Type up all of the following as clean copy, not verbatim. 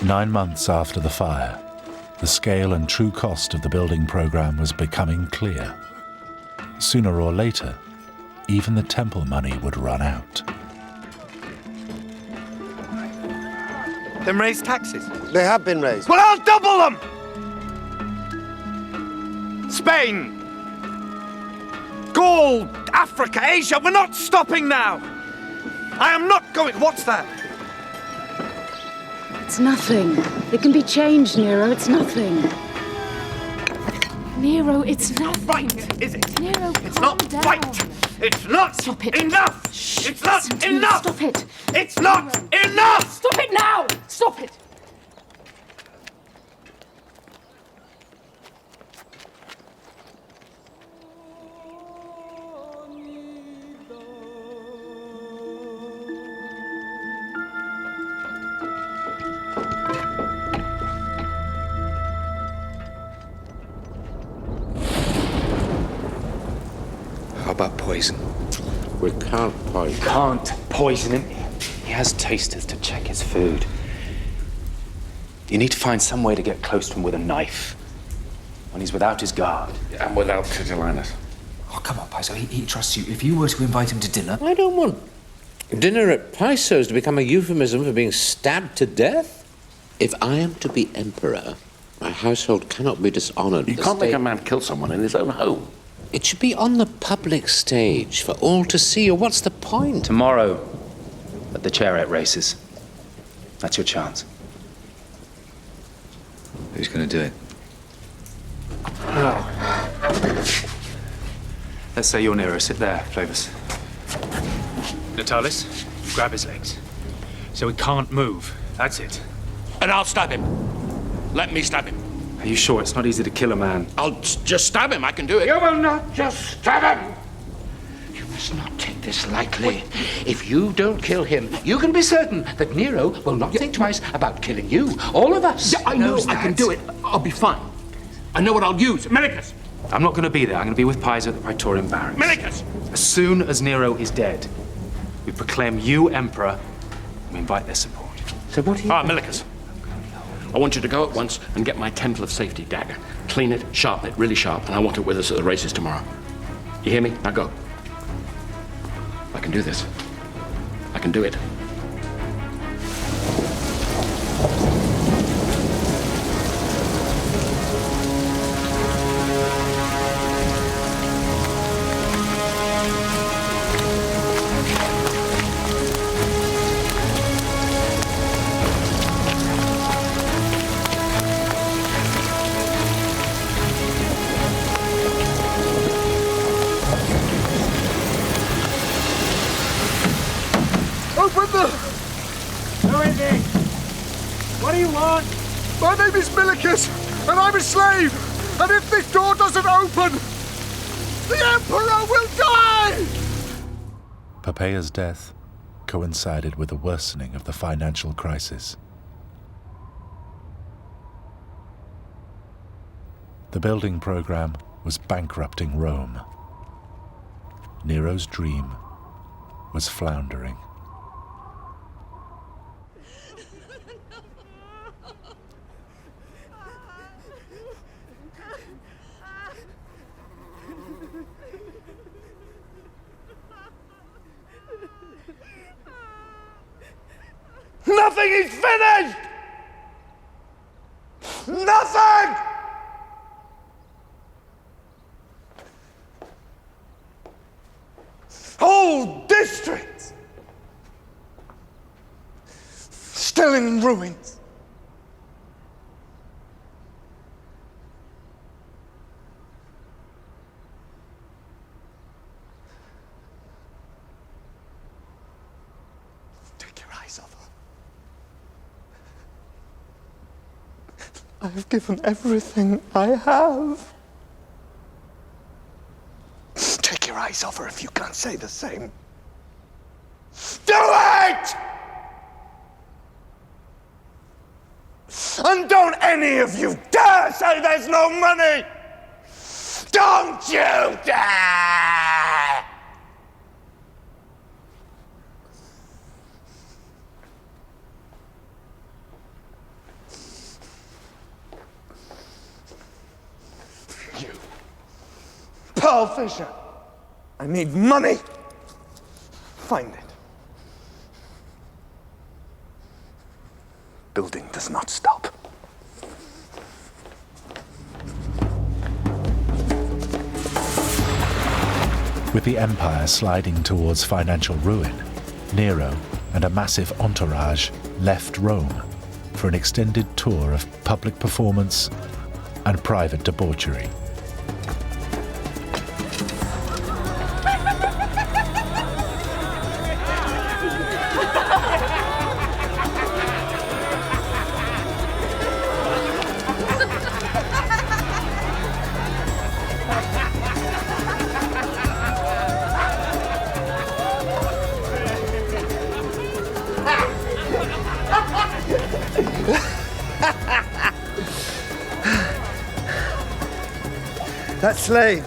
9 months after the fire, the scale and true cost of the building program was becoming clear. Sooner or later, even the temple money would run out. Then raise taxes. They have been raised. Well, I'll double them! Spain, Gaul, Africa, Asia, we're not stopping now! I am not going... What's that? It's nothing. It can be changed, Nero. It's nothing. Nero, it's not Right, is it? Nero, it's calm not down. right! It's not Stop it. enough! Shh, it's not listen to me. enough! Stop it. It's not enough! Stop it now! Stop it! How about poison? We can't poison. Can't poison him. He has tasters to check his food. You need to find some way to get close to him with a knife. When he's without his guard. And without Titilinus. Oh, come on, Paizo. He trusts you. If you were to invite him to dinner... I don't want dinner at Piso's to become a euphemism for being stabbed to death. If I am to be emperor, my household cannot be dishonored. You can't make a man kill someone in his own home. It should be on the public stage for all to see, or what's the point? Tomorrow, at the chariot races. That's your chance. Who's going to do it? Let's say you're Nero. Sit there, Flavus. Natalis, grab his legs. So he can't move. That's it. And I'll stab him. Let me stab him. Are you sure it's not easy to kill a man? I'll just stab him. I can do it. You will not just stab him. You must not take this lightly. If you don't kill him, you can be certain that Nero will not think twice about killing you. All of us. Yeah, I know I can do it. I'll be fine. I know what I'll use. Melicus! I'm not going to be there. I'm going to be with Paizo at the Praetorian Barracks. Melicus! As soon as Nero is dead, we proclaim you emperor and we invite their support. So what do you... Melicus. I want you to go at once and get my Temple of Safety dagger. Clean it, sharpen it, really sharp, and I want it with us at the races tomorrow. You hear me? Now go. I can do this. I can do it. Who is it? What do you want? My name is Milicus, and I'm a slave. And if this door doesn't open, the Emperor will die! Poppaea's death coincided with the worsening of the financial crisis. The building program was bankrupting Rome. Nero's dream was floundering. Nothing is finished! Nothing! Whole districts still in ruins. Take your eyes off her. I have given everything I have. Take your eyes off her if you can't say the same. Do it! And don't any of you dare say there's no money! Don't you dare! pearl fisher. I need money. Find it. Building does not stop. With the empire sliding towards financial ruin, Nero and a massive entourage left Rome for an extended tour of public performance and private debauchery. That slave,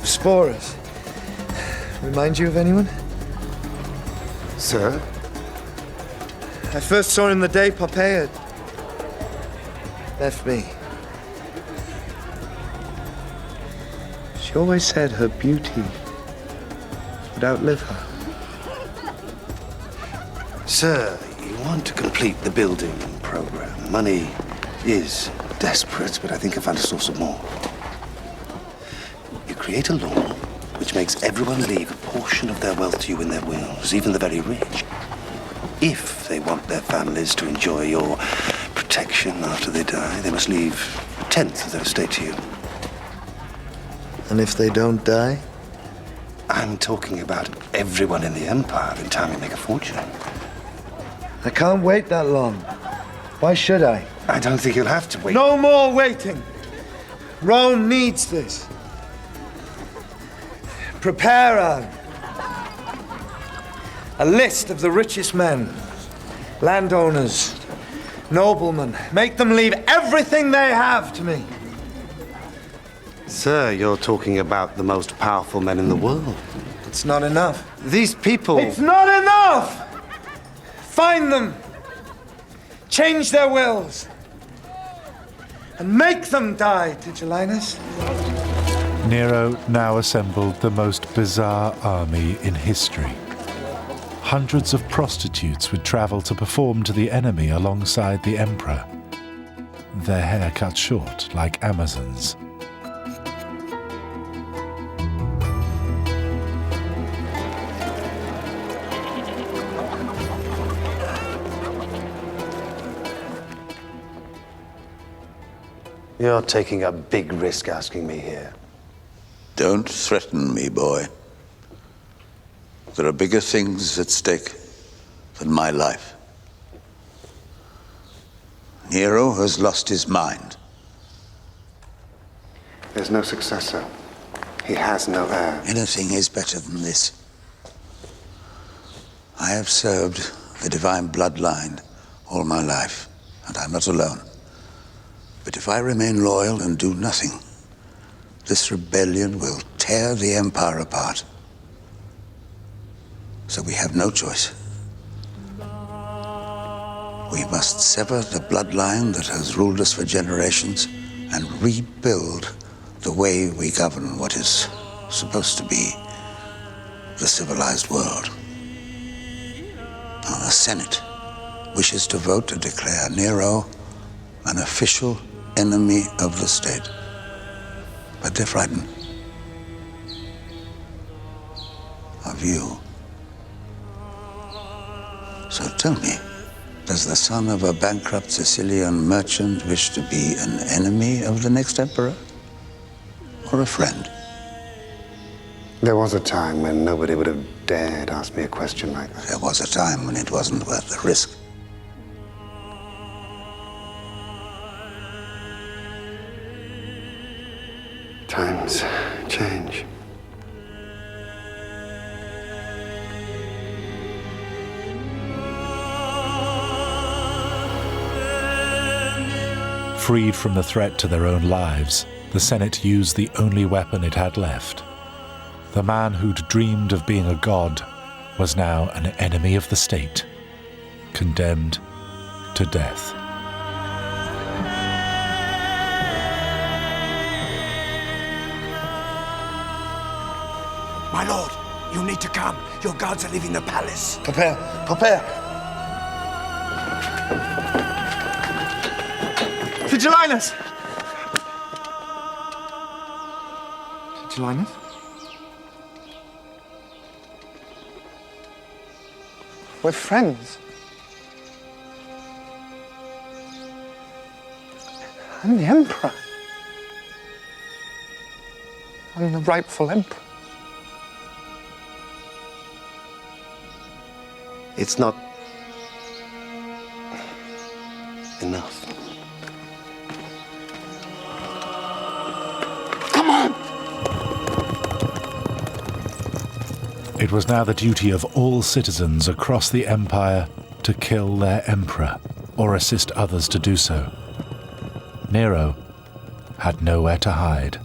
Sporus, remind you of anyone? Sir? I first saw him the day Poppaea left me. She always said her beauty would outlive her. Sir, you want to complete the building program. Money is desperate, but I think I found a source of more. You create a law which makes everyone leave a portion of their wealth to you in their wills, even the very rich. If they want their families to enjoy your protection after they die, they must leave a tenth of their estate to you. And if they don't die? I'm talking about everyone in the Empire. In time, you make a fortune. I can't wait that long. Why should I? I don't think you'll have to wait. No more waiting. Rome needs this. Prepare a list of the richest men, landowners, noblemen. Make them leave everything they have to me. Sir, you're talking about the most powerful men in the world. It's not enough. These people... It's not enough! Find them. Change their wills. And make them die, Tigellinus. Nero now assembled the most bizarre army in history. Hundreds of prostitutes would travel to perform to the enemy alongside the emperor, their hair cut short like Amazons. You're taking a big risk asking me here. Don't threaten me, boy. There are bigger things at stake than my life. Nero has lost his mind. There's no successor. He has no heir. Anything is better than this. I have served the divine bloodline all my life, and I'm not alone. But if I remain loyal and do nothing, this rebellion will tear the Empire apart. So we have no choice. We must sever the bloodline that has ruled us for generations and rebuild the way we govern what is supposed to be the civilized world. Now, the Senate wishes to vote to declare Nero an official enemy of the state. But they're frightened of you. So tell me, does the son of a bankrupt Sicilian merchant wish to be an enemy of the next emperor? Or a friend? There was a time when nobody would have dared ask me a question like that. There was a time when it wasn't worth the risk. Times change. Freed from the threat to their own lives, the Senate used the only weapon it had left. The man who'd dreamed of being a god was now an enemy of the state, condemned to death. My lord, you need to come. Your guards are leaving the palace. Prepare, prepare. Vigilinus! Vigilinus? We're friends. I'm the Emperor. I'm the rightful Emperor. It's not enough. Come on! It was now the duty of all citizens across the empire to kill their emperor or assist others to do so. Nero had nowhere to hide.